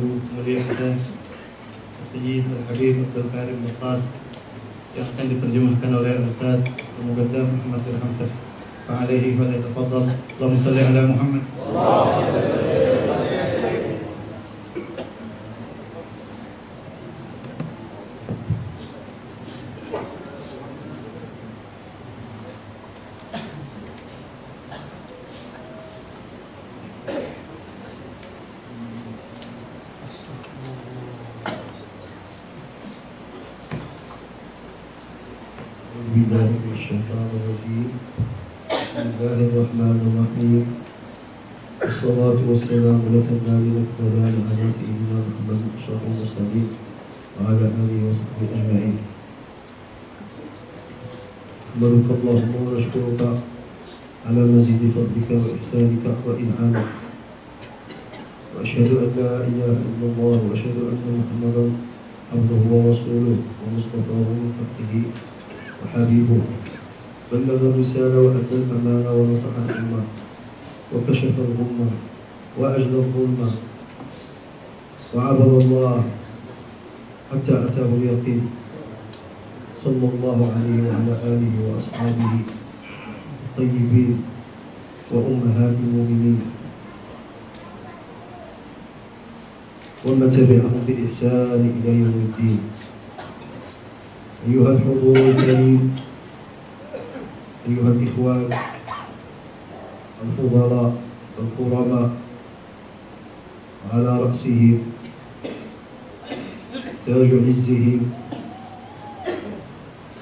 mulia kita Sayyid Al-Habib Abdul Karim Baqqas yang akan diterjemahkan oleh Ustaz Al-Muqaddam Muhammad Al-Hamdah fa'alaihi wa yatafaddal. Allahumma salli ala Muhammad. Bismillahirrahmanirrahim. Wassalatu wassalamu ala sayyidina Muhammad asyrafil mursalin wa ala alihi wa sahbihi ajma'in. Barakallahu wa nashkuruka ala mazidi fadlika wa ihsanika wa in'amika. Wa asyhadu an la ilaha illallah wa asyhadu anna Muhammadan abduhu wa rasuluhu wa mustafahu min khalqihi wa habibuhu. بلغ الرسالة وأدى الأمانة ونصح الأمة وكشف الغمة وأجلى الظلمة وعبد الله حتى أتاه اليقين صلى الله عليه وعلى آله وأصحابه الطيبين وأمهات المؤمنين ومن تبعهم بإحسان إلى يوم الدين. أيها الحضور الكريم، أيها الإخوان الفضلاء الكرماء، على رأسهم تاج عزهم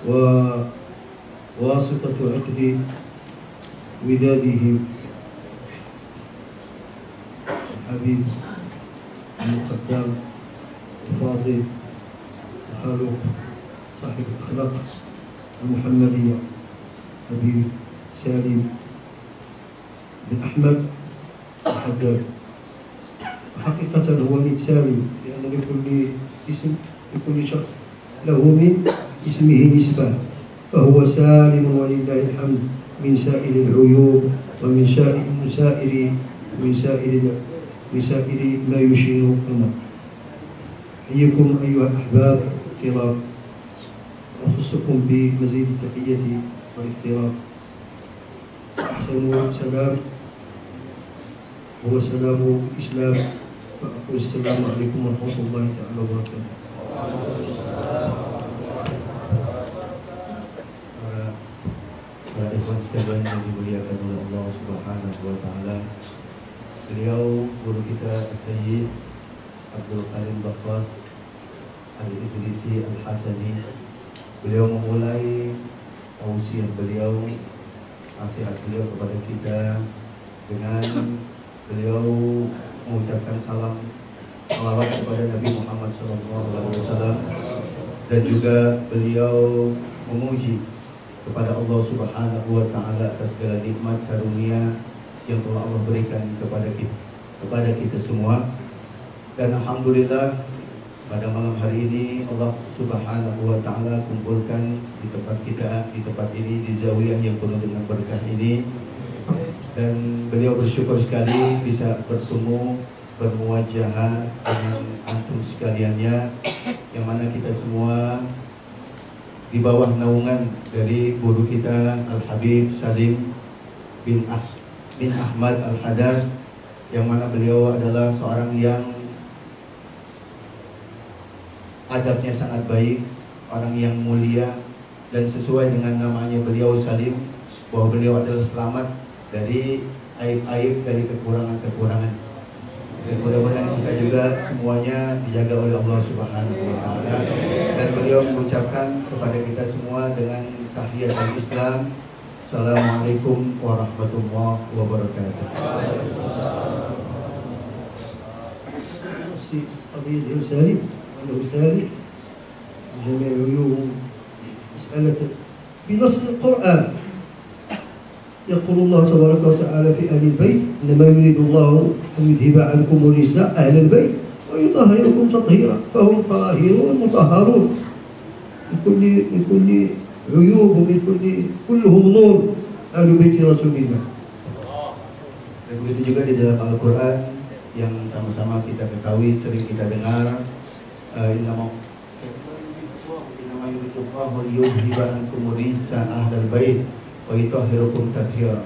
وواسطة عقد ودادهم الحبيب المقدم الفاضل الخلوق صاحب الأخلاق المحمدية حبيب سالم بن أحمد الحداد. حقيقة هو من سالم، لأن لكل اسم لكل شخص له من اسمه نسبة، فهو سالم ولله الحمد من سائر العيوب ومن سائر ما يشير المرء. حييكم أيها الأحباب الكرام، أخصكم بمزيد التحية والاحترام. أحسن سلام هو سلام الإسلام، فأقول السلام عليكم ورحمة الله تعالى وبركاته. Para ikhwan sekalian yang dimuliakan oleh Allah Subhanahu wa taala. Beliau guru kita Sayyid Abdul Karim Baqqas Al-Idrisi Al-Hasani. Beliau memulai tausiah beliau, nasihat beliau kepada kita dengan beliau mengucapkan salam salawat kepada Nabi Muhammad SAW, dan juga beliau memuji kepada Allah Subhanahu wa taala atas segala nikmat karunia yang telah Allah berikan kepada kita semua. Dan alhamdulillah pada malam hari ini Allah Subhanahu wa taala kumpulkan di tempat ini di zawiyah yang penuh dengan berkah ini, dan beliau bersyukur sekali bisa bertemu bermuajahah dengan antum sekaliannya, yang mana kita semua di bawah naungan dari guru kita Al-Habib Salim bin Ahmad Al-Haddad, yang mana beliau adalah seorang yang adabnya sangat baik, orang yang mulia, dan sesuai dengan namanya beliau Salim, bahwa beliau adalah selamat dari aib-aib, dari kekurangan-kekurangan. Dan mudah-mudahan kita juga semuanya dijaga oleh Allah Subhanahu wa taala. Dan beliau mengucapkan kepada kita semua dengan tahiyat Islam, Assalamualaikum warahmatullahi wabarakatuh. قضية سالم أنه سالم جميع عيوب مسألة بنص القرآن. يقول الله تبارك وتعالى في أهل البيت إنما يريد الله أن يذهب عنكم الرجس أهل البيت ويطهركم تطهيرا فهم طاهرون مطهرون من كل عيوب ومن كلهم نور أهل بيت رسول الله. Dan begitu juga di dalam Al-Quran yang sama-sama kita ketahui, sering kita dengar, innama yuridullahu liyudhiba ankum rijsa ahlal bait wa yutahhirakum tathira.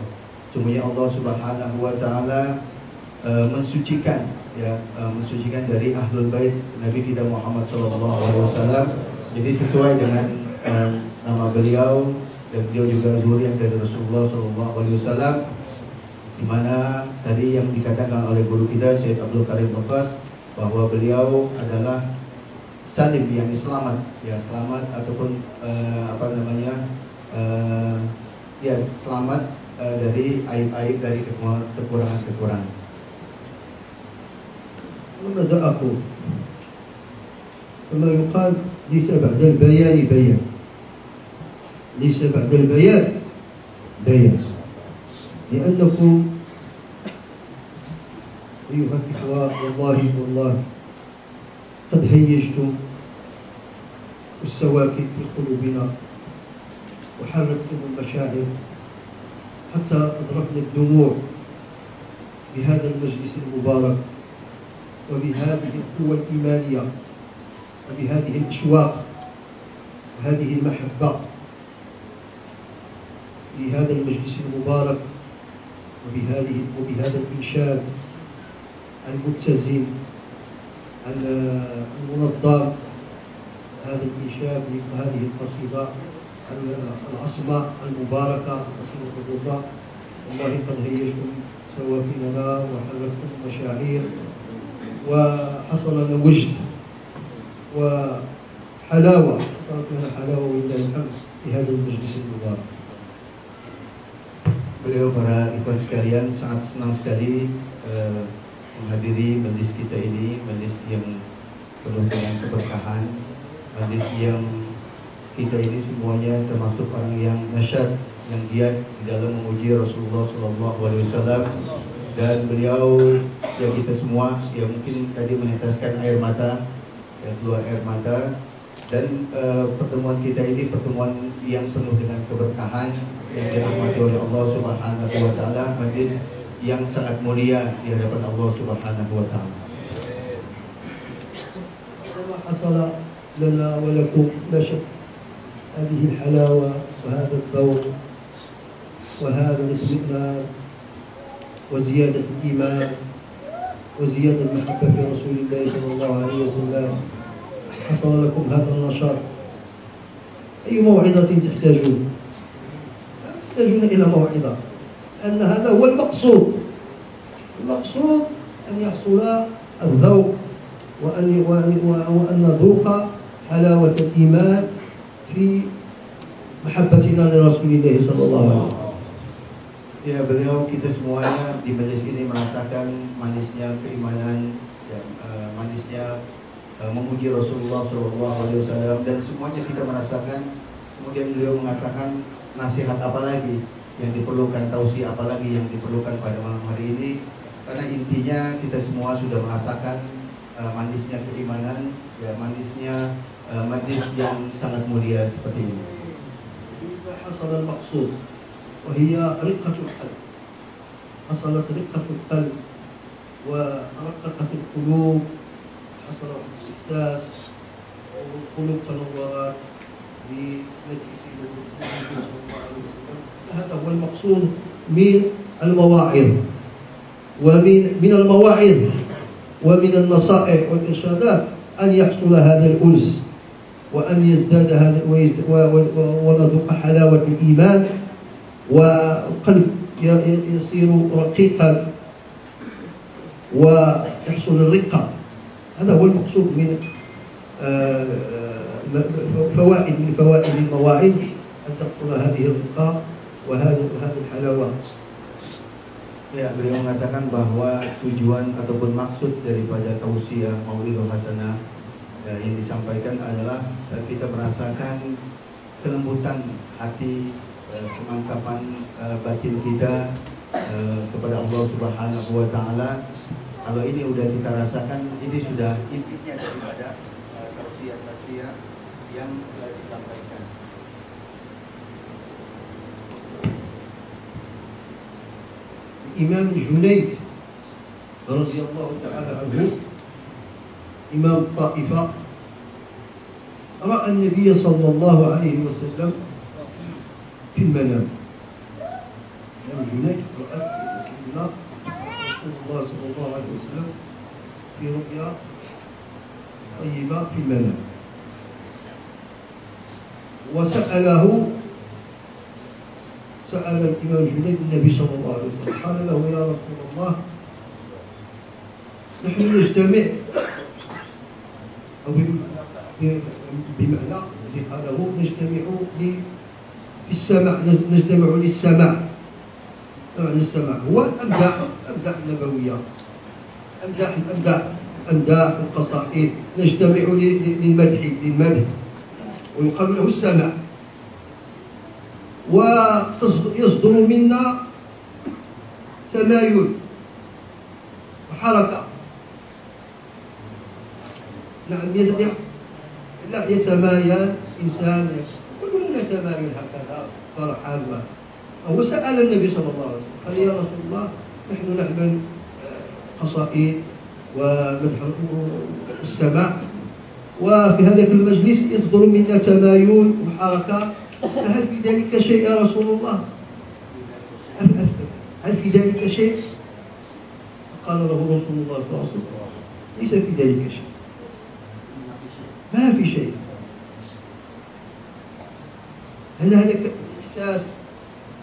Sungguhnya Allah Subhanahu wa taala mensucikan dari ahlul bait Nabi kita Muhammad sallallahu alaihi wasallam. Jadi sesuai dengan nama beliau, dan beliau juga zuriat dari Rasulullah sallallahu alaihi wasallam, di mana tadi yang dikatakan oleh guru kita Syekh Abdul Karim Bakas bahwa beliau adalah salim, yang selamat, ya selamat ataupun selamat dari aib-aib, dari kekurangan-kekurangan. وماذا أقول؟ كما يقال ليس بعد البيان بيان، ليس بعد البيان بيان، لأنكم أيها الإخوة والله قد هيجتم السواكن في قلوبنا وحركتم المشاعر حتى أدركنا الدموع بهذا المجلس المبارك وبهذه القوة الإيمانية وبهذه الأشواق وهذه المحبة لهذا المجلس المبارك وبهذا الإنشاد المتزن المنظم، هذا الإنشاد لهذه القصيدة العصمة المباركة، قصيدة الرضا. والله قد هيجتم سواكننا وحركتم المشاعر وحصل لنا وجد وحلاوة، صارت لنا حلاوة ولله الحمد في هذا المجلس المبارك. Beliau, para ikhwan sekalian, sangat senang sekali menghadiri majlis kita ini, majlis yang penuh dengan keberkahan, majlis yang kita ini semuanya termasuk orang yang nasyad, yang giat di dalam memuji Rasulullah SAW. Dan beliau, ya kita semua, ya mungkin tadi meneteskan air mata, ya keluar air mata. Dan pertemuan kita ini pertemuan yang penuh dengan keberkahan, yang dirahmati oleh Allah Subhanahu wa taala, majlis yang sangat mulia di hadapan Allah Subhanahu wa taala. ما حصل لنا ولكم لا شك هذه الحلاوة وهذا الذوق وهذا الاطمئنان وزيادة الإيمان وزيادة المحبة في رسول الله صلى الله عليه وسلم، حصل لكم هذا النشاط. أي موعظة تحتاجون؟ تحتاجون إلى موعظة، أن هذا هو المقصود. المقصود أن يحصل الذوق وأن نذوق حلاوة الإيمان في محبتنا لرسول الله صلى الله عليه وسلم. Ya, beliau, kita semuanya di majelis ini merasakan manisnya keimanan, ya, manisnya memuji Rasulullah SAW, dan semuanya kita merasakan. Kemudian beliau mengatakan nasihat apa lagi yang diperlukan, tausiah apa lagi yang diperlukan pada malam hari ini, karena intinya kita semua sudah merasakan manisnya keimanan, ya manisnya majlis yang sangat mulia seperti ini. حصل المقصود وهي رقة القلب، حصلت رقة القلب ورققت القلوب، حصل الاحساس والقلوب تنورت بمجلس النبي صلى الله عليه وسلم. هذا هو المقصود من المواعظ ومن المواعظ ومن النصائح والإرشادات، أن يحصل هذا الأنس وأن يزداد هذا ونذوق حلاوة الإيمان والقلب يصير رقيقا ويحصل الرقة. هذا هو المقصود من فوائد المواعظ، أن تحصل هذه الرقة وهذه الحلاوة. Ya, beliau mengatakan bahwa tujuan ataupun maksud daripada tausiah mau'idhah hasanah yang disampaikan adalah kita merasakan kelembutan hati, kemantapan batin kita kepada Allah Subhanahu wa taala. Kalau ini sudah kita rasakan, ini sudah intinya daripada tausiah yang telah disampaikan. الإمام الجنيد رضي الله تعالى عنه إمام الطائفة رأى النبي صلى الله عليه وسلم في المنام. إمام جنيد رأى سيدنا رسول الله صلى الله عليه وسلم في رؤيا طيبة في المنام، وسأل الإمام جنيد النبي صلى الله عليه وسلم، قال له: يا رسول الله، نحن نجتمع، أو بمعنى الذي قاله نجتمع في السماع، نجتمع للسماع. معنى السماع هو الأمداح النبوية، أمداح القصائد، نجتمع للمدح ويقال له السماع، ويصدر منا تمايل وحركة. نعم، لا يتمايل إنسان، كلنا تمايل هكذا فرحان. هو سأل النبي صلى الله عليه وسلم، قال: يا رسول الله، نحن نعمل قصائد ومدح السماع، وفي هذاك المجلس يصدر منا تمايل وحركة، فهل في ذلك شيء يا رسول الله؟ هل في ذلك شيء؟ قال له رسول الله صلى الله عليه وسلم: ليس في ذلك شيء، ما في شيء. هل هذاك الإحساس،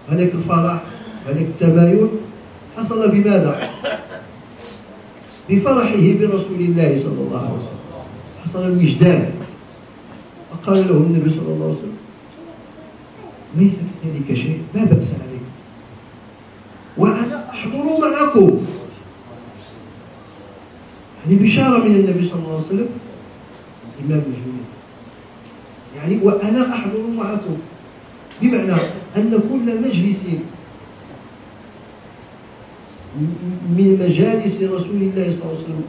هذاك الفرح، هذاك التمايل حصل بماذا؟ بفرحه برسول الله صلى الله عليه وسلم، حصل الوجدان. فقال له النبي صلى الله عليه وسلم: ليس في ذلك شيء، لا بأس عليك، وأنا أحضر معكم. هذه بشارة من النبي صلى الله عليه وسلم الإمام الجنيد، يعني وأنا أحضر معكم، بمعنى أن كل مجلس من مجالس رسول الله صلى الله عليه وسلم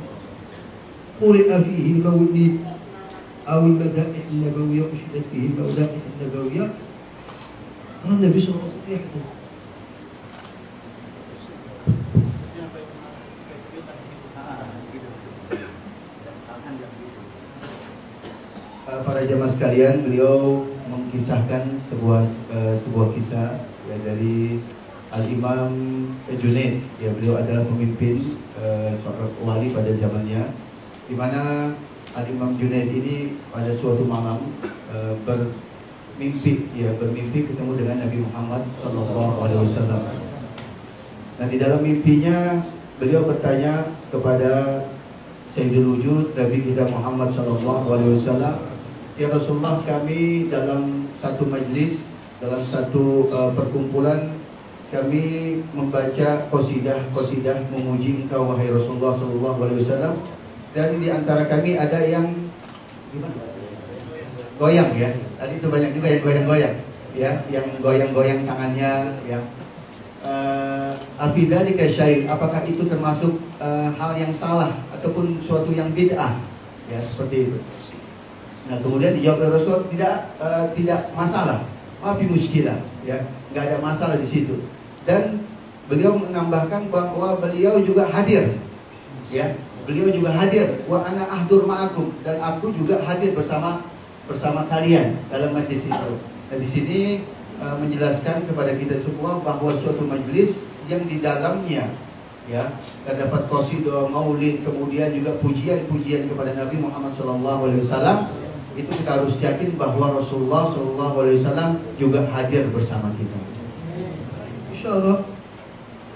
قرئ فيه المولد أو المدائح النبوية، أشهدت فيه المدائح النبوية، النبي صلى الله عليه وسلم يحضر. Para jamaah sekalian, beliau mengkisahkan sebuah kisah ya, dari Al-Imam Junaid. Ya, beliau adalah pemimpin seorang wali pada zamannya, di mana Al-Imam Junaid ini pada suatu malam bermimpi ketemu dengan Nabi Muhammad SAW. Dan di dalam mimpinya beliau bertanya kepada Sayyidul Wujud Nabi kita Muhammad SAW, ya Rasulullah, kami dalam satu majlis, dalam satu perkumpulan, kami membaca qasidah memuji engkau wahai Rasulullah SAW, dan di antara kami ada yang goyang ya. Tadi itu banyak juga yang goyang-goyang ya, yang goyang-goyang tangannya ya. Afidhalika syai', apakah itu termasuk hal yang salah ataupun suatu yang bid'ah ya, seperti itu. Nah, kemudian dijawab oleh Rasul, tidak masalah, mafi muskilah ya, nggak ada masalah di situ. Dan beliau menambahkan bahwa beliau juga hadir ya, beliau juga hadir, wa ana ahdur ma'akum, dan aku juga hadir bersama kalian dalam majlis itu. Dan di sini menjelaskan kepada kita semua bahwa suatu majlis yang di dalamnya ya terdapat qasidah, maulid, kemudian juga pujian-pujian kepada Nabi Muhammad SAW, itu kita harus yakin bahwa Rasulullah SAW juga hadir bersama kita. إشارة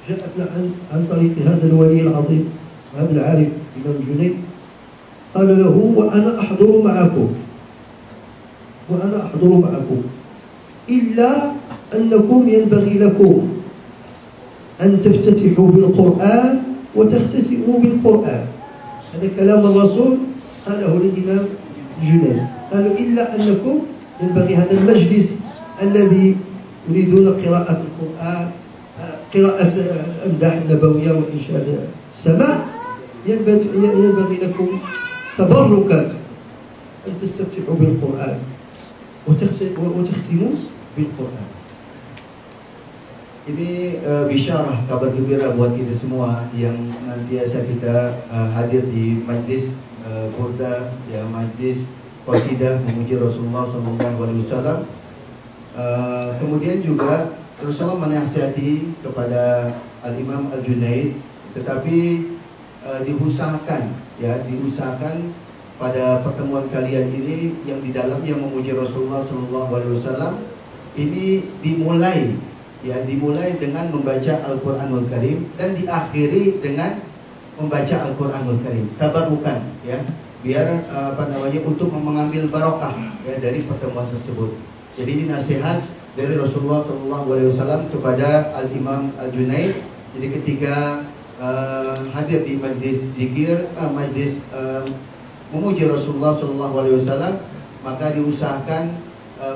جاءتنا عن طريق هذا الولي العظيم، هذا العارف الإمام جنيد، قال له: وأنا أحضر معكم إلا أنكم ينبغي لكم أن تفتتحوا بالقرآن وتختتموا بالقرآن. هذا كلام الرسول قاله للإمام جنيد، قالوا: إلا أنكم ينبغي هذا المجلس الذي يريدون قراءة القرآن، قراءة الأمداح النبوية وإنشاد السماع، ينبغي لكم تبركا أن تستفتحوا بالقرآن وتختموا بالقرآن. Ini bisyarah, kabar gembira buat kita semua yang nantiasa kita hadir di majlis burda, ya, majlis qasidah memuji Rasulullah SAW. Kemudian juga Rasulullah menasihati kepada Al-Imam Al-Junaid, tetapi diusahakan pada pertemuan kalian ini yang di dalamnya memuji Rasulullah SAW ini dimulai dengan membaca Al-Quranul Karim dan diakhiri dengan membaca Al-Quranul Karim. Tabarukan, ya, biar untuk mengambil barokah, ya, dari pertemuan tersebut. Jadi ini nasihat dari Rasulullah SAW kepada Al-Imam Al-Junaid. Jadi ketika hadir di majlis zikir, majlis memuji Rasulullah SAW, maka diusahakan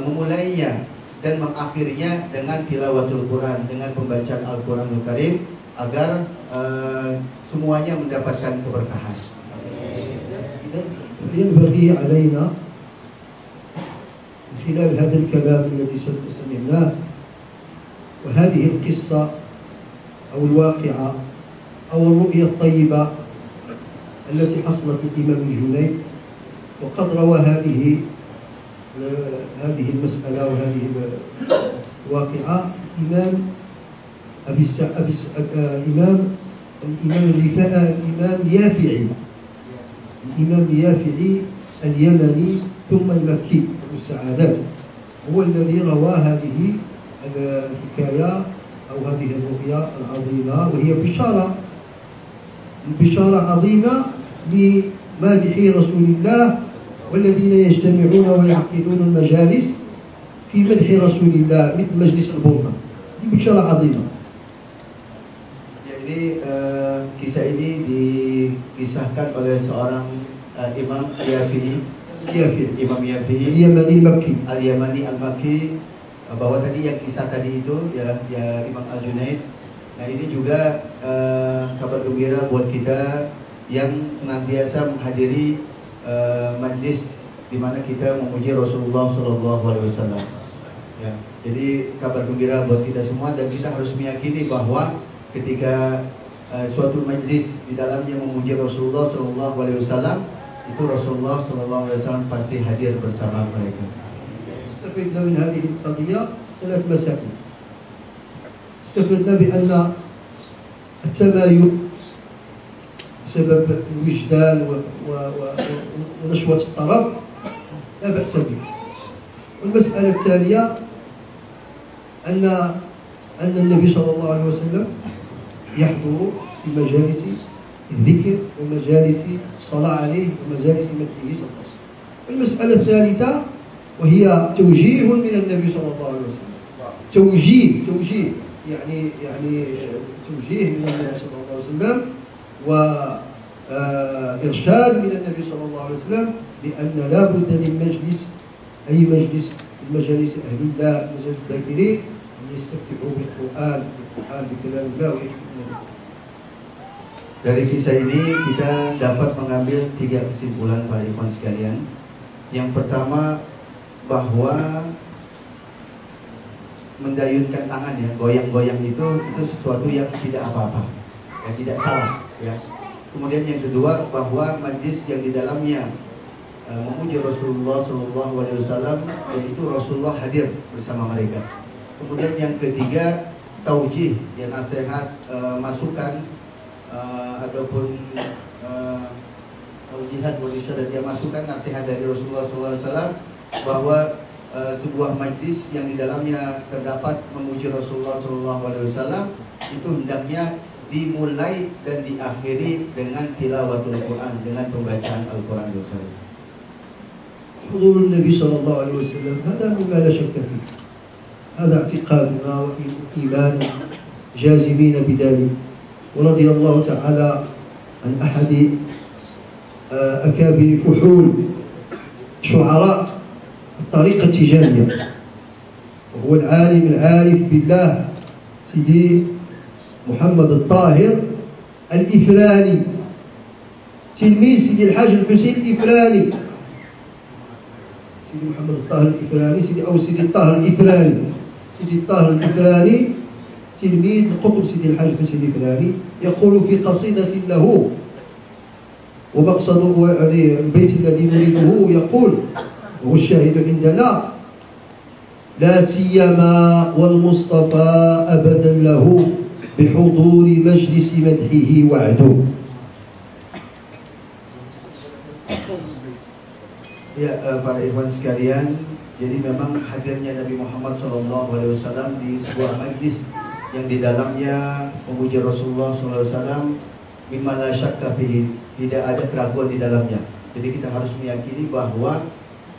memulainya dan mengakhirinya dengan tilawatul Quran, dengan pembacaan Al-Quranul Karim, agar semuanya mendapatkan keberkahan. ينبغي علينا من خلال هذا الكلام الذي سمعناه وهذه القصة أو الواقعة أو الرؤية الطيبة التي حصلت للإمام الجنيد، وقد روى هذه المسألة وهذه الواقعة الإمام الإمام اليافعي اليمني ثم المكي أبو السعادات، هو الذي روى هذه الحكاية أو هذه الرؤيا العظيمة، وهي بشارة عظيمة لمادحي رسول الله والذين يجتمعون ويعقدون المجالس في مدح رسول الله مثل مجلس البرهة. Ini بشارة عظيمة. Jadi kisah ini dikisahkan oleh seorang Imam Yafi'i, Imam Yafi'i Al-Yamani Al-Makki, bahwa tadi yang kisah tadi itu ya Imam Al-Junaid. Nah, ini juga kabar gembira buat kita yang senantiasa menghadiri majlis di mana kita memuji Rasulullah SAW. Ya, jadi kabar gembira buat kita semua, dan kita harus meyakini bahwa ketika suatu majlis di dalamnya memuji Rasulullah SAW, itu Rasulullah SAW pasti hadir bersama mereka. استفدنا من هذه القضية 3 مسائل. استفدنا بأن التمايل بسبب الوجدان ونشوة الطرب لا بأس به. والمسألة الثانية أن النبي صلى الله عليه وسلم يحضر في مجالس الذكر ومجالس الصلاة عليه ومجالس مدحه صلى الله عليه وسلم. والمسألة الثالثة وهي توجيه من النبي صلى الله عليه وسلم، توجيه يعني توجيه من النبي صلى الله عليه وسلم وإرشاد من النبي صلى الله عليه وسلم بأن لا بد للمجلس، أي مجلس من مجالس أهل الله مجالس الذاكرين، أن يستفتحوا بالقرآن بكلام الله ويشكرون. Dari kisah ini kita dapat mengambil 3 kesimpulan para ikhwan sekalian. Yang pertama, bahwa mendayunkan tangan, ya, goyang-goyang itu sesuatu yang tidak apa-apa, ya, tidak salah, ya. Kemudian yang kedua, bahwa majlis yang di dalamnya memuji Rasulullah SAW, yaitu Rasulullah hadir bersama mereka. Kemudian yang ketiga, taujih, ya, nasihat, masukan, ataupun taujihat dan dia masukan nasihat dari Rasulullah SAW, bahwa sebuah majlis yang di dalamnya terdapat memuji Rasulullah SAW itu hendaknya dimulai dan diakhiri dengan tilawatul Quran, dengan pembacaan Al-Quran Al-Karim. حضور النبي صلى الله عليه وسلم هذا مما لا شك فيه، هذا اعتقادنا وإيمان جازمين بذلك. ورضي الله تعالى عن أحد أكابر فحول شعراء الطريقة التجانية، وهو العالم العارف بالله سيدي محمد الطاهر الإفراني، تلميذ سيدي الحاج الحسين الإفراني، سيدي محمد الطاهر الإفراني، سيدي الطاهر الإفراني، سيدي الطاهر الإفراني تلميذ قطب سيدي الحاج بن سيدي كناني، يقول في قصيدة له، ومقصد البيت الذي نريده يقول، وهو الشاهد عندنا: لا سيما والمصطفى أبدا له بحضور مجلس مدحه وعده. Ya, para ikhwan sekalian, jadi memang hadirnya Nabi Muhammad SAW di sebuah majlis yang di dalamnya memuji Rasulullah SAW, mimma la syakka fihi, tidak ada keraguan di dalamnya. Jadi kita harus meyakini bahwa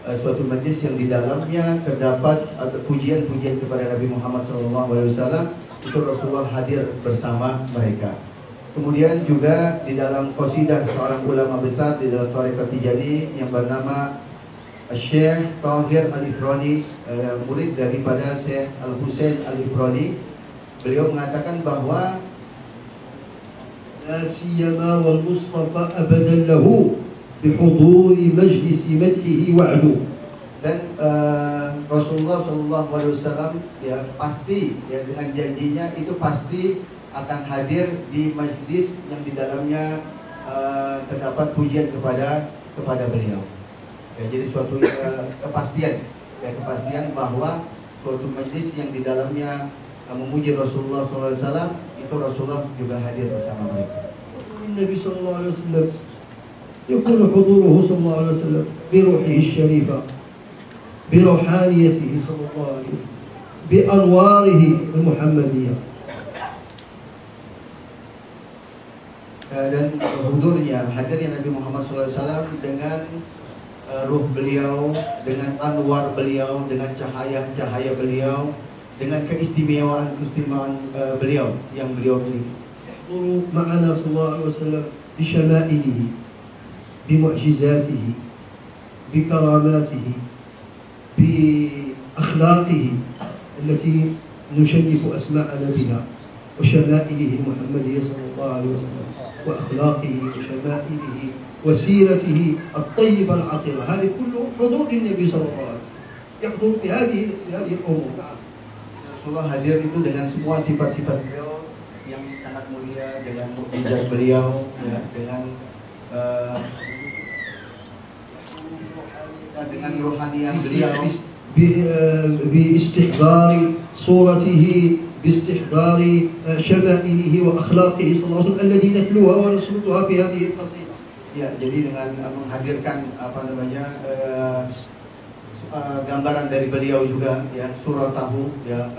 suatu majlis yang di dalamnya terdapat pujian-pujian kepada Nabi Muhammad SAW, itu Rasulullah hadir bersama mereka. Kemudian juga di dalam qasidah seorang ulama besar di dalam tarekat Tijani yang bernama Syekh Tahir Al-Ifrani, murid daripada Syekh Al-Husain Al-Ifrani, beliau mengatakan bahwa لا سيما والمصطفى أبدا له بحضور مجلس مدحه وعده. Dan Rasulullah SAW ya pasti ya dengan janjinya itu pasti akan hadir di majlis yang di dalamnya terdapat pujian kepada beliau. Ya, jadi suatu kepastian bahwa suatu majlis yang di dalamnya memuji Rasulullah SAW, itu Rasulullah juga hadir bersama mereka. النبي صلى الله عليه وسلم يكون حضوره صلى الله عليه وسلم بروحه الشريفة، بروحانيته صلى الله عليه وسلم، بأنواره المحمدية. Dan hudurnya, hadirnya Nabi Muhammad SAW dengan ruh beliau, dengan anwar beliau, dengan cahaya beliau, dengan keistimewaan beliau yang beliau miliki. يحضر معنا صلى الله عليه وسلم بشمائله، بمعجزاته، بكراماته، بأخلاقه التي نشرف أسماءنا بها، وشمائله المحمدية صلى الله عليه وسلم، وأخلاقه وشمائله وسيرته الطيبة العطرة. هذه كله حضور النبي صلى الله عليه وسلم، يحضر بهذه الأمور. Rasulullah hadir itu dengan semua sifat-sifat beliau yang sangat mulia, dengan mukjizat beliau, ya, dengan rohaniah beliau, باستحضار صورته، باستحضار شمائله وأخلاقه صلى الله عليه وسلم الذي نتلوها ونسردها في هذه القصيدة. Ya, jadi dengan menghadirkan gambaran dari beliau juga, ya, suratahu, ya,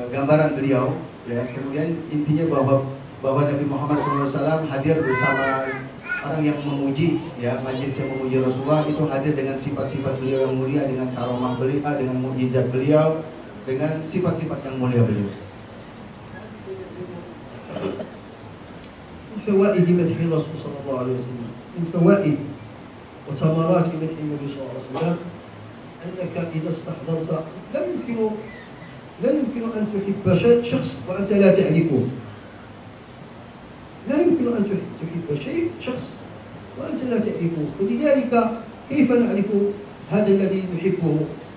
gambaran beliau, ya. Kemudian intinya bahwa Nabi Muhammad SAW hadir bersama orang yang memuji, ya, majlis yang memuji Rasulullah itu hadir dengan sifat-sifat beliau yang mulia, dengan karomah beliau, dengan mukjizat beliau, dengan sifat-sifat yang mulia beliau. من فوائد مدح الرسول صلى الله عليه وسلم، من فوائد وثمرات مدح النبي صلى الله عليه وسلم أنك إذا استحضرت لا يمكن أن تحب شخص وأنت لا تعرفه. لا يمكن أن تحب شخص وأنت لا تعرفه، ولذلك كيف نعرف هذا الذي نحبه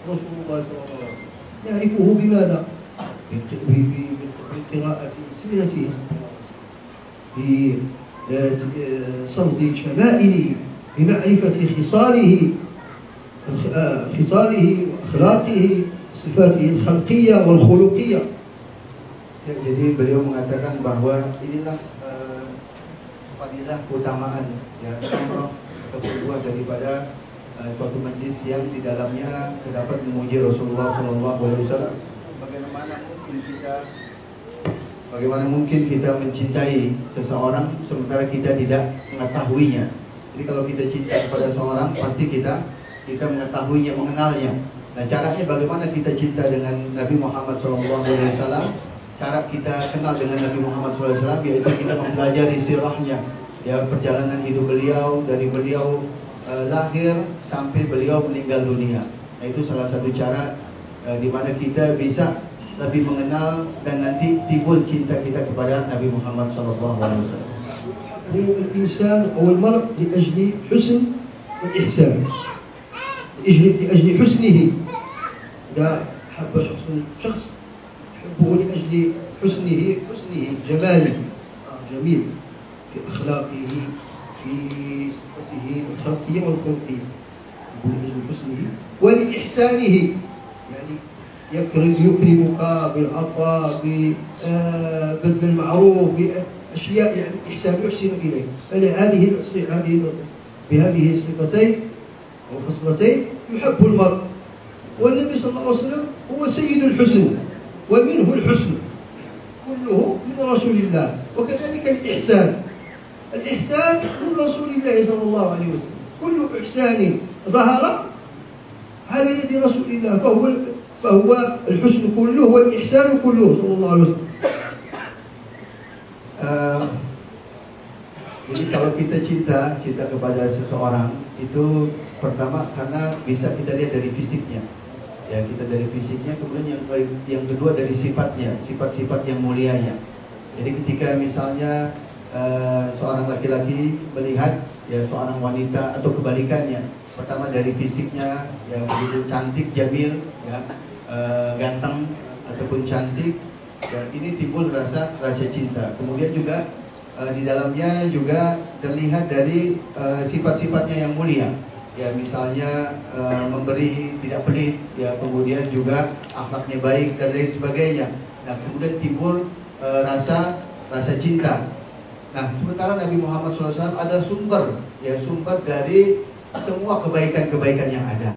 رسول الله صلى الله عليه وسلم؟ نعرفه بماذا؟ بقراءة سيرته، بصمد شمائله، بمعرفة خصاله وأخلاقه، صفاته الخلقية والخلقية. Ya, jadi beliau mengatakan bahwa inilah fadilah keutamaan, ya, contoh ataupun buah daripada suatu majlis yang di dalamnya terdapat memuji Rasulullah SAW. Bagaimana mungkin kita mencintai seseorang sementara kita tidak mengetahuinya. Jadi kalau kita cinta kepada seseorang, pasti kita mengetahuinya, mengenalnya. Nah, caranya bagaimana kita cinta dengan Nabi Muhammad SAW? Cara kita kenal dengan Nabi Muhammad SAW yaitu kita mempelajari sirahnya, ya, perjalanan hidup beliau dari beliau lahir sampai beliau meninggal dunia. Nah, itu salah satu cara di mana kita bisa lebih mengenal dan nanti timbul cinta kita kepada Nabi Muhammad SAW. الإنسان أو المرء لأجل حسن الإحسان، لأجل حسنه. إذا حب شخص حبه لأجل حسنه جماله، جميل في أخلاقه في صفته الخلقية والخلقية، لأجل حسنه ولإحسانه، يعني يكرمك بالعطاء ببذل المعروف بأشياء، يعني إحسان يحسن إليه. بهذه الصفتين أو خصلتين يحب المرء. والنبي صلى الله عليه وسلم هو سيد الحسن ومنه الحسن كله من رسول الله، وكذلك الإحسان من رسول الله صلى الله عليه وسلم. كل إحسان ظهر على يد رسول الله فهو الحسن كله والإحسان كله صلى الله عليه وسلم. Jadi kalau kita cinta kepada seseorang itu pertama karena bisa kita lihat dari fisiknya, ya kita dari fisiknya, kemudian yang kedua dari sifatnya, sifat-sifat yang mulianya. Jadi ketika misalnya seorang laki-laki melihat ya seorang wanita atau kebalikannya, pertama dari fisiknya yang begitu cantik, jamil, ya ganteng ataupun cantik, dan ini timbul rasa cinta. Kemudian juga di dalamnya juga terlihat dari sifat-sifatnya yang mulia, ya misalnya memberi, tidak pelit, ya kemudian juga akhlaknya baik dan lain sebagainya. Nah kemudian timbul rasa cinta. Nah sementara Nabi Muhammad SAW ada sumber dari semua kebaikan-kebaikan yang ada.